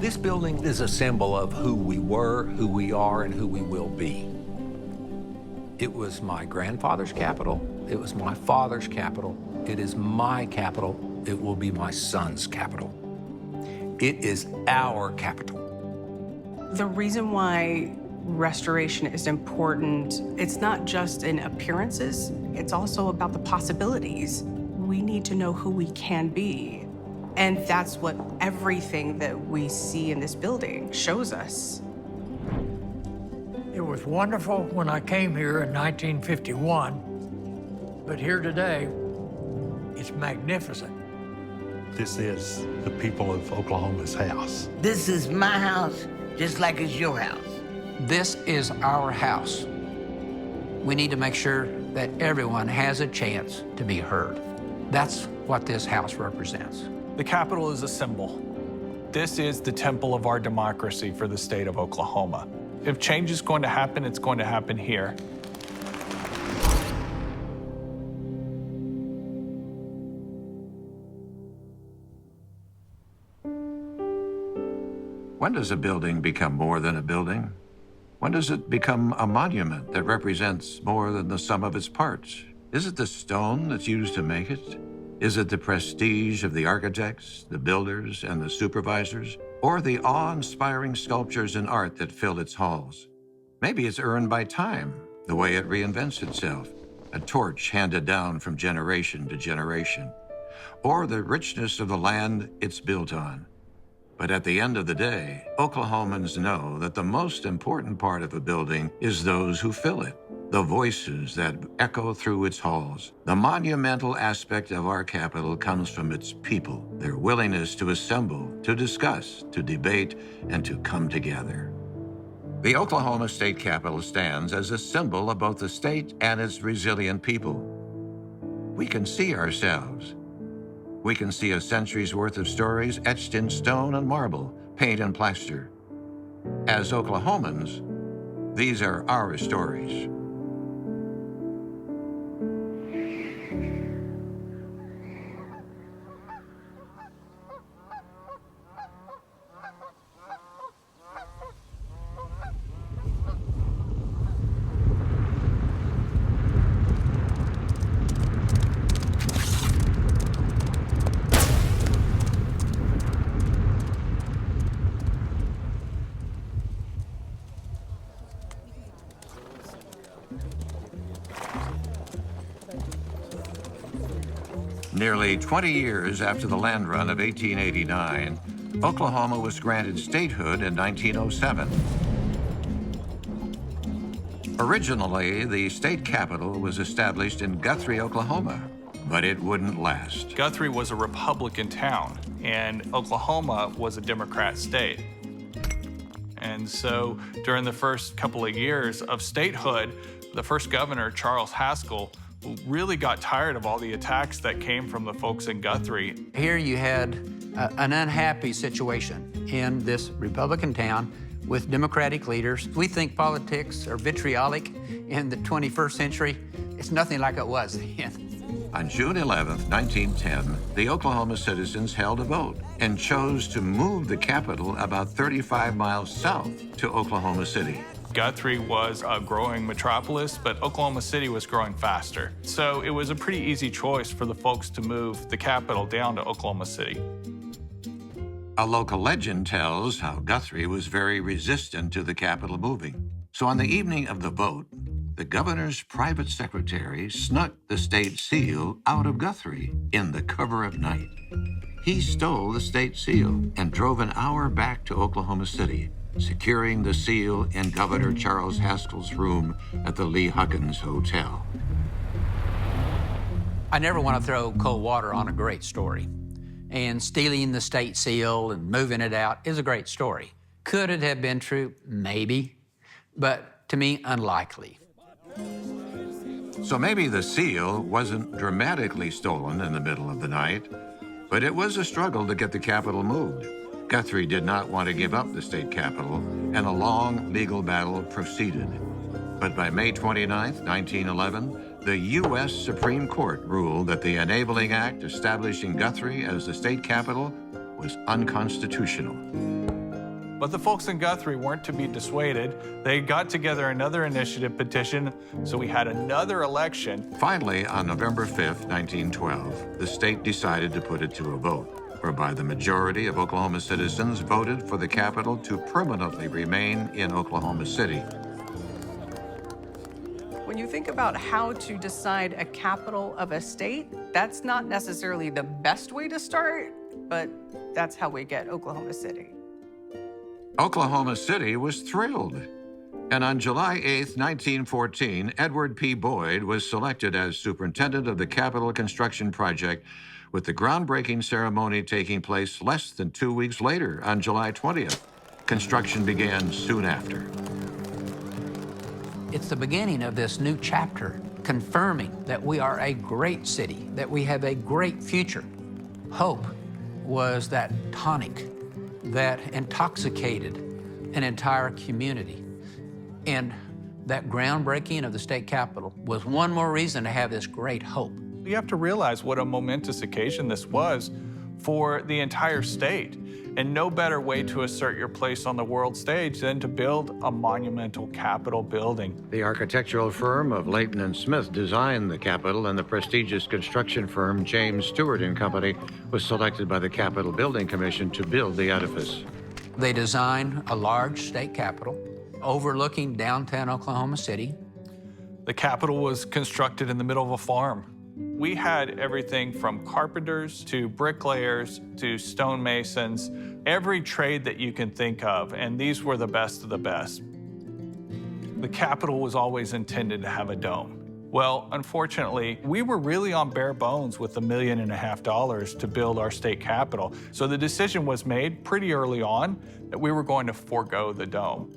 This building is a symbol of who we were, who we are, and who we will be. It was my grandfather's capital. It was my father's capital. It is my capital. It will be my son's capital. It is our capital. The reason why restoration is important, it's not just in appearances, it's also about the possibilities. We need to know who we can be. And that's what everything that we see in this building shows us. It was wonderful when I came here in 1951, but here today, it's magnificent. This is the people of Oklahoma's house. This is my house, just like it's your house. This is our house. We need to make sure that everyone has a chance to be heard. That's what this house represents. The Capitol is a symbol. This is the temple of our democracy for the state of Oklahoma. If change is going to happen, it's going to happen here. When does a building become more than a building? When does it become a monument that represents more than the sum of its parts? Is it the stone that's used to make it? Is it the prestige of the architects, the builders, and the supervisors? Or the awe-inspiring sculptures and art that fill its halls? Maybe it's earned by time, the way it reinvents itself, a torch handed down from generation to generation. Or the richness of the land it's built on. But at the end of the day, Oklahomans know that the most important part of a building is those who fill it, the voices that echo through its halls. The monumental aspect of our capital comes from its people, their willingness to assemble, to discuss, to debate, and to come together. The Oklahoma State Capitol stands as a symbol of both the state and its resilient people. We can see ourselves. We can see a century's worth of stories etched in stone and marble, paint and plaster. As Oklahomans, these are our stories. Nearly 20 years after the land run of 1889, Oklahoma was granted statehood in 1907. Originally, the state capital was established in Guthrie, Oklahoma, but it wouldn't last. Guthrie was a Republican town, and Oklahoma was a Democrat state. And so during the first couple of years of statehood, the first governor, Charles Haskell, really got tired of all the attacks that came from the folks in Guthrie. Here you had an unhappy situation in this Republican town with Democratic leaders. We think politics are vitriolic in the 21st century. It's nothing like it was then. On June 11, 1910, the Oklahoma citizens held a vote and chose to move the capital about 35 miles south to Oklahoma City. Guthrie was a growing metropolis, but Oklahoma City was growing faster. So it was a pretty easy choice for the folks to move the capital down to Oklahoma City. A local legend tells how Guthrie was very resistant to the capital moving. So on the evening of the vote, the governor's private secretary snuck the state seal out of Guthrie in the cover of night. He stole the state seal and drove an hour back to Oklahoma City, securing the seal in Governor Charles Haskell's room at the Lee Huckins Hotel. I never want to throw cold water on a great story. And stealing the state seal and moving it out is a great story. Could it have been true? Maybe. But to me, unlikely. So maybe the seal wasn't dramatically stolen in the middle of the night, but it was a struggle to get the capital moved. Guthrie did not want to give up the state capital, and a long legal battle proceeded. But by May 29, 1911, the U.S. Supreme Court ruled that the Enabling Act establishing Guthrie as the state capital was unconstitutional. But the folks in Guthrie weren't to be dissuaded. They got together another initiative petition, so we had another election. Finally, on November 5th, 1912, the state decided to put it to a vote, whereby the majority of Oklahoma citizens voted for the capital to permanently remain in Oklahoma City. When you think about how to decide a capital of a state, that's not necessarily the best way to start, but that's how we get Oklahoma City. Oklahoma City was thrilled. And on July 8th, 1914, Edward P. Boyd was selected as superintendent of the Capitol construction project, with the groundbreaking ceremony taking place less than 2 weeks later on July 20th. Construction began soon after. It's the beginning of this new chapter, confirming that we are a great city, that we have a great future. Hope was that tonic that intoxicated an entire community. And that groundbreaking of the state capitol was one more reason to have this great hope. You have to realize what a momentous occasion this was for the entire state. And no better way to assert your place on the world stage than to build a monumental Capitol building. The architectural firm of Leighton and Smith designed the Capitol, and the prestigious construction firm James Stewart and Company was selected by the Capitol Building Commission to build the edifice. They designed a large state capitol overlooking downtown Oklahoma City. The Capitol was constructed in the middle of a farm. We had everything from carpenters to bricklayers to stonemasons, every trade that you can think of, and these were the best of the best. The Capitol was always intended to have a dome. Well, unfortunately, we were really on bare bones with $1.5 million to build our state capitol. So the decision was made pretty early on that we were going to forego the dome.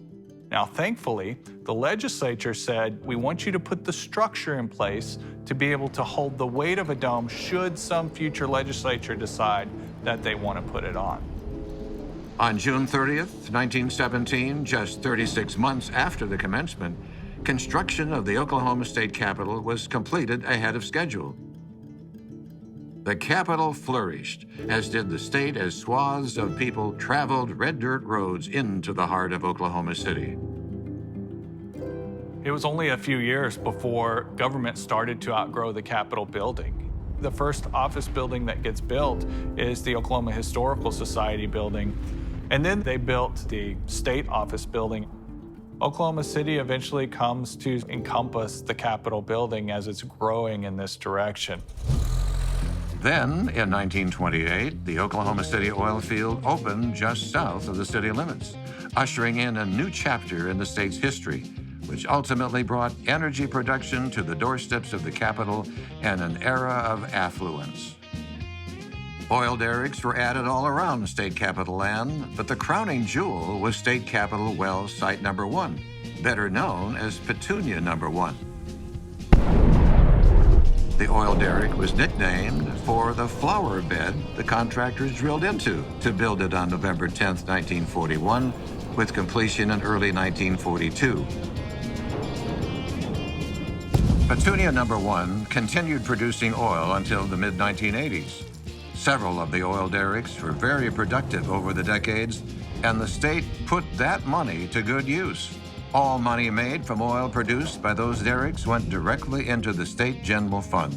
Now, thankfully, the legislature said, we want you to put the structure in place to be able to hold the weight of a dome should some future legislature decide that they want to put it on. On June 30th, 1917, just 36 months after the commencement, construction of the Oklahoma State Capitol was completed ahead of schedule. The Capitol flourished, as did the state, as swaths of people traveled red dirt roads into the heart of Oklahoma City. It was only a few years before government started to outgrow the Capitol building. The first office building that gets built is the Oklahoma Historical Society building, and then they built the state office building. Oklahoma City eventually comes to encompass the Capitol building as it's growing in this direction. Then, in 1928, the Oklahoma City oil field opened just south of the city limits, ushering in a new chapter in the state's history, which ultimately brought energy production to the doorsteps of the Capitol and an era of affluence. Oil derricks were added all around state capitol land, but the crowning jewel was State Capitol Well Site Number 1, better known as Petunia Number 1. The oil derrick was nicknamed for the flower bed the contractors drilled into to build it on November 10th, 1941, with completion in early 1942. Petunia Number 1 continued producing oil until the mid-1980s. Several of the oil derricks were very productive over the decades, and the state put that money to good use. All money made from oil produced by those derricks went directly into the state general fund.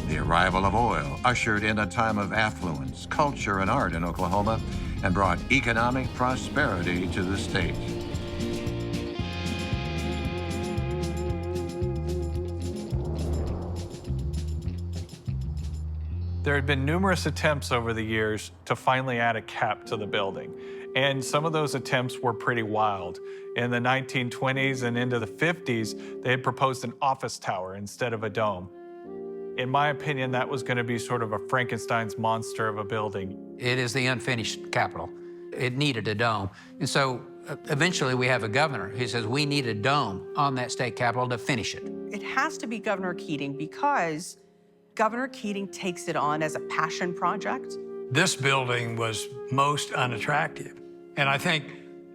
The arrival of oil ushered in a time of affluence, culture, and art in Oklahoma and brought economic prosperity to the state. There had been numerous attempts over the years to finally add a cap to the building. And some of those attempts were pretty wild. In the 1920s and into the 50s, they had proposed an office tower instead of a dome. In my opinion, that was going to be sort of a Frankenstein's monster of a building. It is the unfinished capitol. It needed a dome. And so eventually we have a governor who says we need a dome on that state capitol to finish it. It has to be Governor Keating because Governor Keating takes it on as a passion project. This building was most unattractive. And I think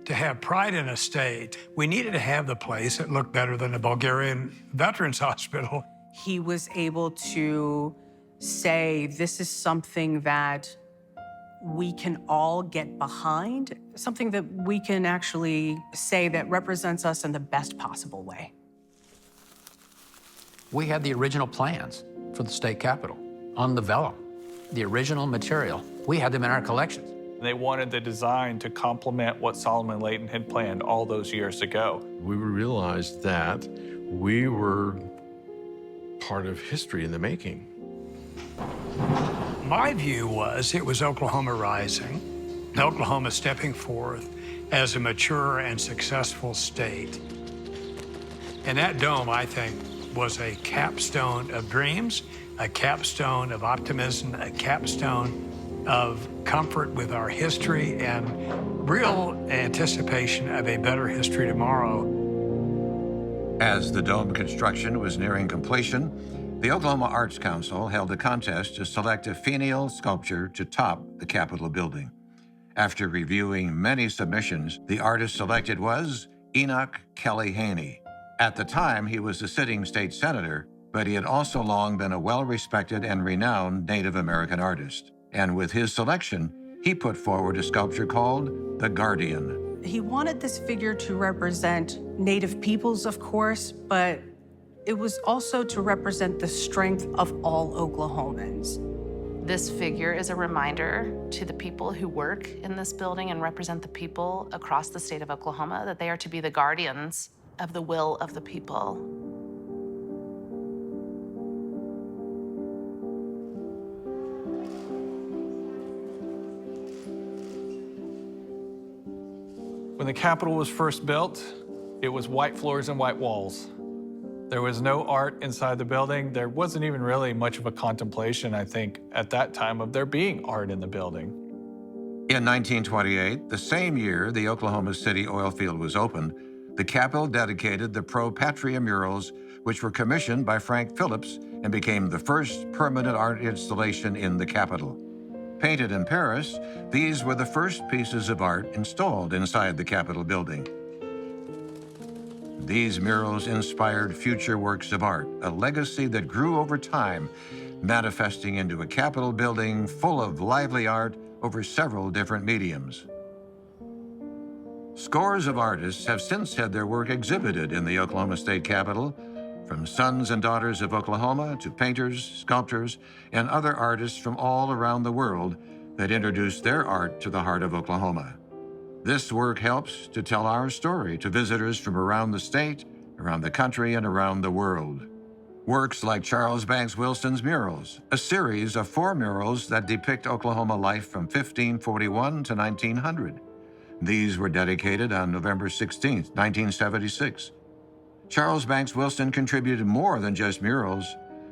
to have pride in a state, we needed to have the place that looked better than the Bulgarian Veterans Hospital. He was able to say, this is something that we can all get behind, something that we can actually say that represents us in the best possible way. We had the original plans for the state capitol on the vellum, the original material. We had them in our collections. They wanted the design to complement what Solomon Layton had planned all those years ago. We realized that we were part of history in the making. My view was it was Oklahoma rising, Oklahoma stepping forth as a mature and successful state. And that dome, I think, was a capstone of dreams, a capstone of optimism, a capstone of comfort with our history and real anticipation of a better history tomorrow. As the dome construction was nearing completion, the Oklahoma Arts Council held a contest to select a finial sculpture to top the Capitol building. After reviewing many submissions, the artist selected was Enoch Kelly Haney. At the time, he was a sitting state senator, but he had also long been a well-respected and renowned Native American artist. And with his selection, he put forward a sculpture called The Guardian. He wanted this figure to represent Native peoples, of course, but it was also to represent the strength of all Oklahomans. This figure is a reminder to the people who work in this building and represent the people across the state of Oklahoma that they are to be the guardians of the will of the people. When the Capitol was first built, it was white floors and white walls. There was no art inside the building. There wasn't even really much of a contemplation, I think, at that time of there being art in the building. In 1928, the same year the Oklahoma City oil field was opened, the Capitol dedicated the Pro Patria murals, which were commissioned by Frank Phillips and became the first permanent art installation in the Capitol. Painted in Paris, these were the first pieces of art installed inside the Capitol building. These murals inspired future works of art, a legacy that grew over time, manifesting into a Capitol building full of lively art over several different mediums. Scores of artists have since had their work exhibited in the Oklahoma State Capitol, from sons and daughters of Oklahoma to painters, sculptors, and other artists from all around the world that introduced their art to the heart of Oklahoma. This work helps to tell our story to visitors from around the state, around the country, and around the world. Works like Charles Banks Wilson's murals, a series of 4 murals that depict Oklahoma life from 1541 to 1900. These were dedicated on November 16, 1976. Charles Banks Wilson contributed more than just murals.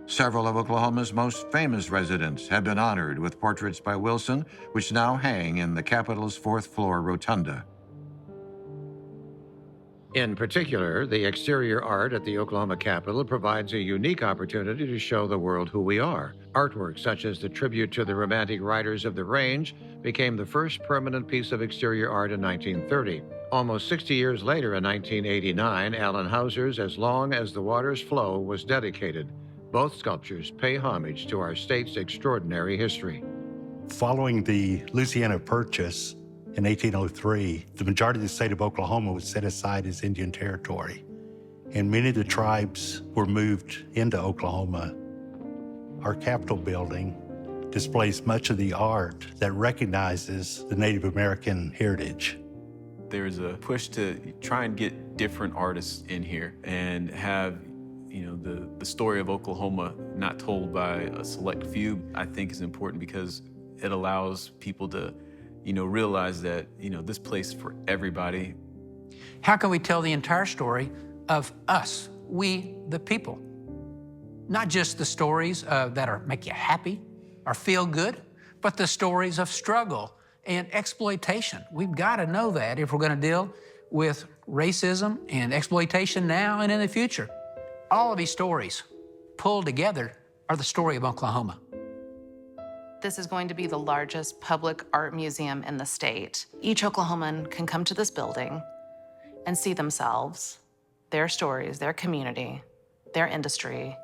Several of Oklahoma's most famous residents have been honored with portraits by Wilson, which now hang in the Capitol's 4th floor rotunda. In particular, the exterior art at the Oklahoma Capitol provides a unique opportunity to show the world who we are. Artwork such as the tribute to the Romantic Riders of the Range became the first permanent piece of exterior art in 1930. Almost 60 years later, in 1989, Allen Hauser's As Long as the Waters Flow was dedicated. Both sculptures pay homage to our state's extraordinary history. Following the Louisiana Purchase in 1803, the majority of the state of Oklahoma was set aside as Indian territory, and many of the tribes were moved into Oklahoma. Our Capitol building displays much of the art that recognizes the Native American heritage. There's a push to try and get different artists in here and have the story of Oklahoma not told by a select few, I think is important because it allows people to realize that, this place is for everybody. How can we tell the entire story of us, we the people? Not just the stories that make you happy or feel good, but the stories of struggle and exploitation. We've got to know that if we're going to deal with racism and exploitation now and in the future. All of these stories pulled together are the story of Oklahoma. This is going to be the largest public art museum in the state. Each Oklahoman can come to this building and see themselves, their stories, their community, their industry,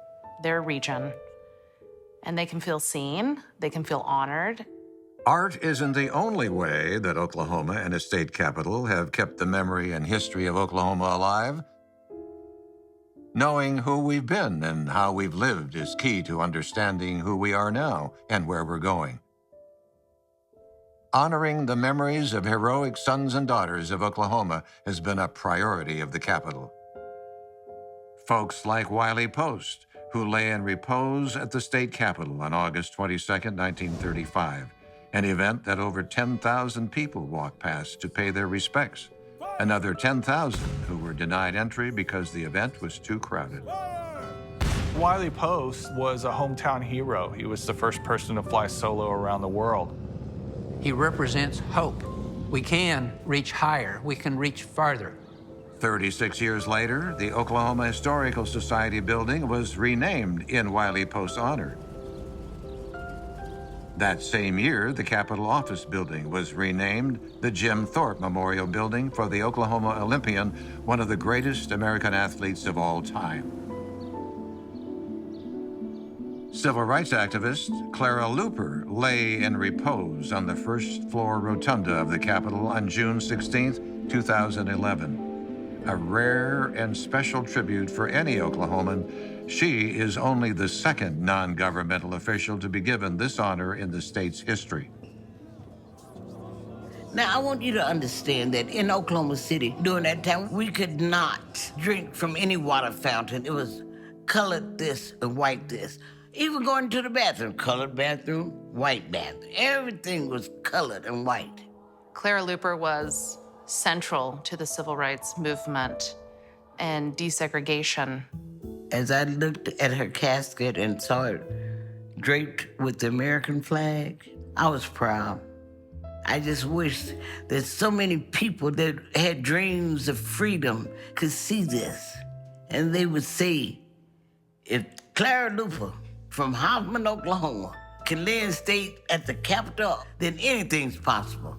their region, and they can feel seen, they can feel honored, Art isn't the only way that Oklahoma and its state capital have kept the memory and history of Oklahoma alive. Knowing who we've been and how we've lived is key to understanding who we are now and where we're going. Honoring the memories of heroic sons and daughters of Oklahoma has been a priority of the capital. Folks like Wiley Post, who lay in repose at the state capitol on August 22, 1935, an event that over 10,000 people walked past to pay their respects. Another 10,000 who were denied entry because the event was too crowded. Wiley Post was a hometown hero. He was the first person to fly solo around the world. He represents hope. We can reach higher. We can reach farther. 36 years later, the Oklahoma Historical Society building was renamed in Wiley Post's honor. That same year, the Capitol Office Building was renamed the Jim Thorpe Memorial Building for the Oklahoma Olympian, one of the greatest American athletes of all time. Civil rights activist Clara Luper lay in repose on the first-floor rotunda of the Capitol on June 16, 2011. A rare and special tribute for any Oklahoman. She is only the second non-governmental official to be given this honor in the state's history. Now, I want you to understand that in Oklahoma City, during that time, we could not drink from any water fountain. It was colored this and white this. Even going to the bathroom, colored bathroom, white bathroom. Everything was colored and white. Clara Luper was central to the civil rights movement and desegregation. As I looked at her casket and saw it draped with the American flag, I was proud. I just wished that so many people that had dreams of freedom could see this. And they would say, if Clara Luper from Hoffman, Oklahoma, can lay in state at the Capitol, then anything's possible.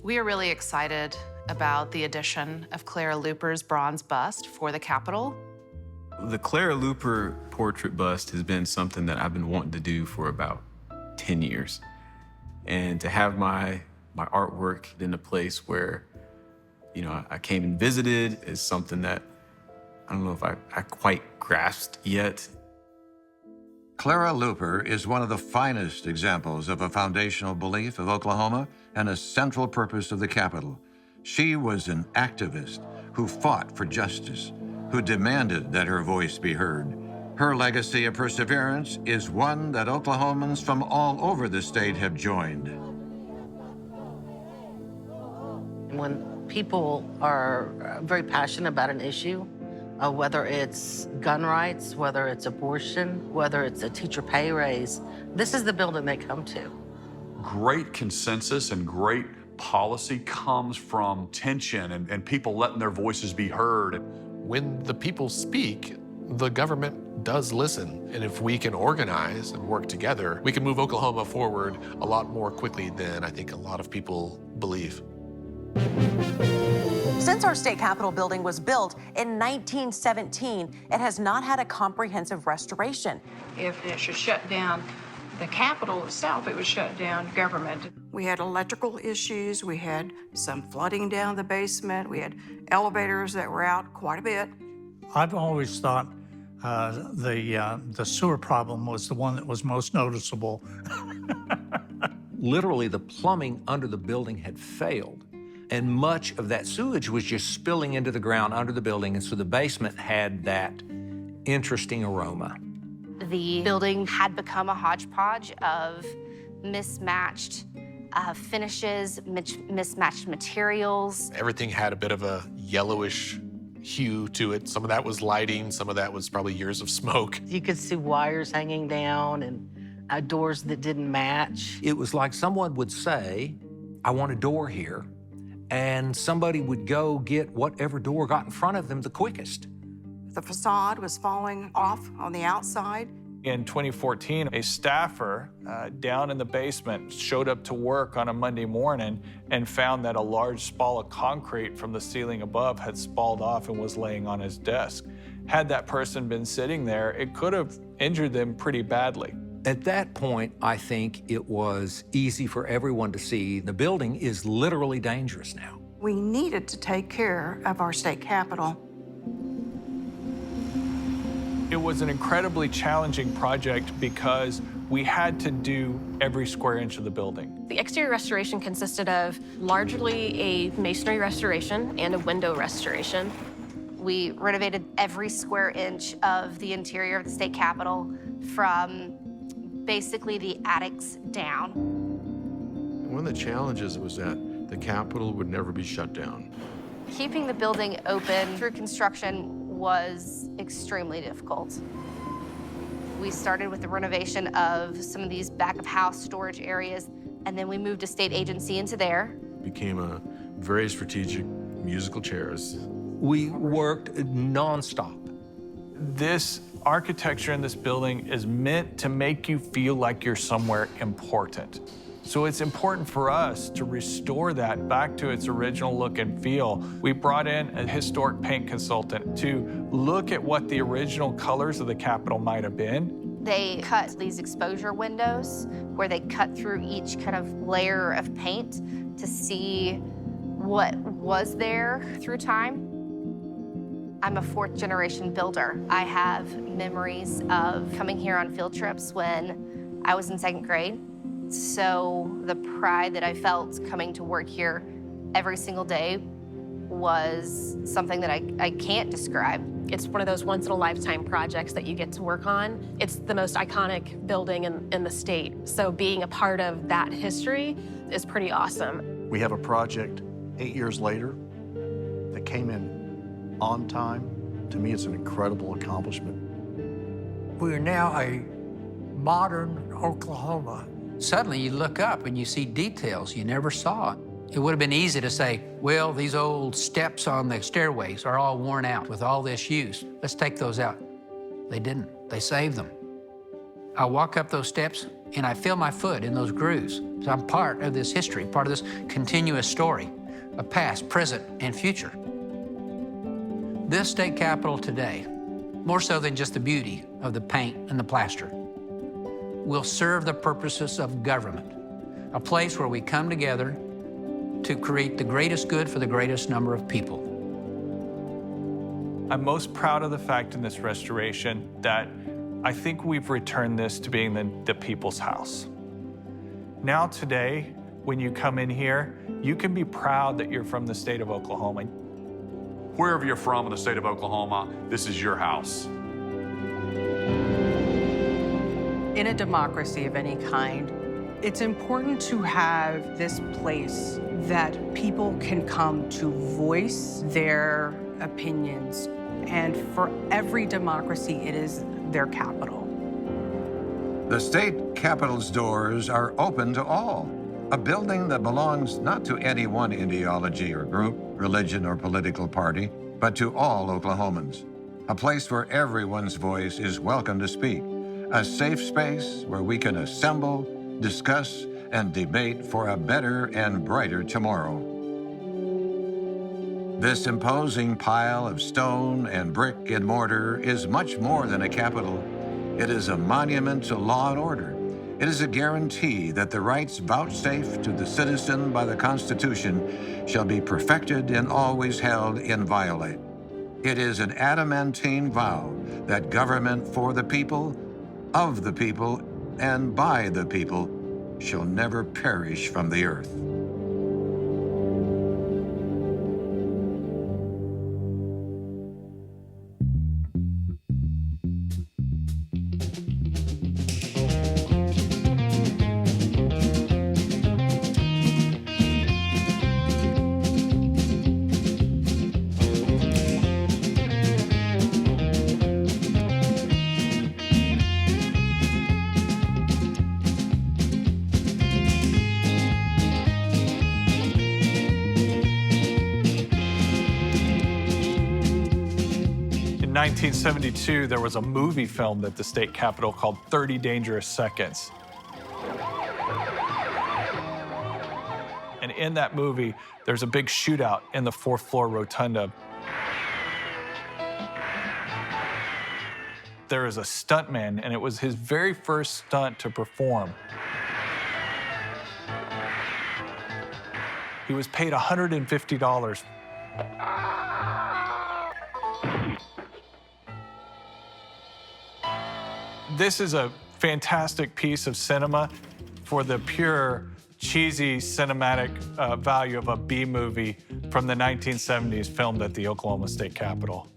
We are really excited about the addition of Clara Luper's bronze bust for the Capitol. The Clara Luper portrait bust has been something that I've been wanting to do for about 10 years. And to have my artwork in a place where, you know, I came and visited is something that I don't know if I quite grasped yet. Clara Luper is one of the finest examples of a foundational belief of Oklahoma and a central purpose of the Capitol. She was an activist who fought for justice, who demanded that her voice be heard. Her legacy of perseverance is one that Oklahomans from all over the state have joined. When people are very passionate about an issue, whether it's gun rights, whether it's abortion, whether it's a teacher pay raise, this is the building they come to. Great consensus and great policy comes from tension and people letting their voices be heard. When the people speak, the government does listen. And if we can organize and work together, we can move Oklahoma forward a lot more quickly than I think a lot of people believe. Since our state capitol building was built in 1917, it has not had a comprehensive restoration. If it should shut down the Capitol itself, it would shut down government. We had electrical issues. We had some flooding down the basement. We had elevators that were out quite a bit. I've always thought the sewer problem was the one that was most noticeable. Literally, the plumbing under the building had failed, and much of that sewage was just spilling into the ground under the building, and so the basement had that interesting aroma. The building had become a hodgepodge of mismatched finishes, mismatched materials. Everything had a bit of a yellowish hue to it. Some of that was lighting, some of that was probably years of smoke. You could see wires hanging down and doors that didn't match. It was like someone would say, I want a door here, and somebody would go get whatever door got in front of them the quickest. The facade was falling off on the outside. In 2014, a staffer down in the basement showed up to work on a Monday morning and found that a large spall of concrete from the ceiling above had spalled off and was laying on his desk. Had that person been sitting there, it could have injured them pretty badly. At that point, I think it was easy for everyone to see the building is literally dangerous now. We needed to take care of our state capitol. It was an incredibly challenging project because we had to do every square inch of the building. The exterior restoration consisted of largely a masonry restoration and a window restoration. We renovated every square inch of the interior of the state capitol from basically the attics down. One of the challenges was that the Capitol would never be shut down. Keeping the building open through construction was extremely difficult. We started with the renovation of some of these back-of-house storage areas, and then we moved a state agency into there. It became a very strategic musical chairs. We worked nonstop. This architecture in this building is meant to make you feel like you're somewhere important. So it's important for us to restore that back to its original look and feel. We brought in a historic paint consultant to look at what the original colors of the Capitol might have been. They cut these exposure windows where they cut through each kind of layer of paint to see what was there through time. I'm a fourth-generation builder. I have memories of coming here on field trips when I was in second grade. So the pride that I felt coming to work here every single day was something that I can't describe. It's one of those once-in-a-lifetime projects that you get to work on. It's the most iconic building in the state. So being a part of that history is pretty awesome. We have a project 8 years later that came in on time. To me, it's an incredible accomplishment. We are now a modern Oklahoma. Suddenly you look up and you see details you never saw. It would have been easy to say, well, these old steps on the stairways are all worn out with all this use. Let's take those out. They didn't. They saved them. I walk up those steps and I feel my foot in those grooves. So I'm part of this history, part of this continuous story of past, present, and future. This state capitol today, more so than just the beauty of the paint and the plaster, will serve the purposes of government, a place where we come together to create the greatest good for the greatest number of people. I'm most proud of the fact in this restoration that I think we've returned this to being the people's house. Now today, when you come in here, you can be proud that you're from the state of Oklahoma. Wherever you're from in the state of Oklahoma, this is your house. In a democracy of any kind, it's important to have this place that people can come to voice their opinions. And for every democracy, it is their capital. The state capitol's doors are open to all. A building that belongs not to any one ideology or group, religion or political party, but to all Oklahomans. A place where everyone's voice is welcome to speak. A safe space where we can assemble, discuss, and debate for a better and brighter tomorrow. This imposing pile of stone and brick and mortar is much more than a capitol. It is a monument to law and order. It is a guarantee that the rights vouchsafed to the citizen by the Constitution shall be perfected and always held inviolate. It is an adamantine vow that government for the people, of the people, and by the people shall never perish from the earth. In 1972, there was a movie filmed at the state capitol called 30 Dangerous Seconds. And in that movie, there's a big shootout in the fourth floor rotunda. there is a stuntman, and it was his very first stunt to perform. He was paid $150. This is a fantastic piece of cinema for the pure, cheesy cinematic value of a B movie from the 1970s filmed at the Oklahoma State Capitol.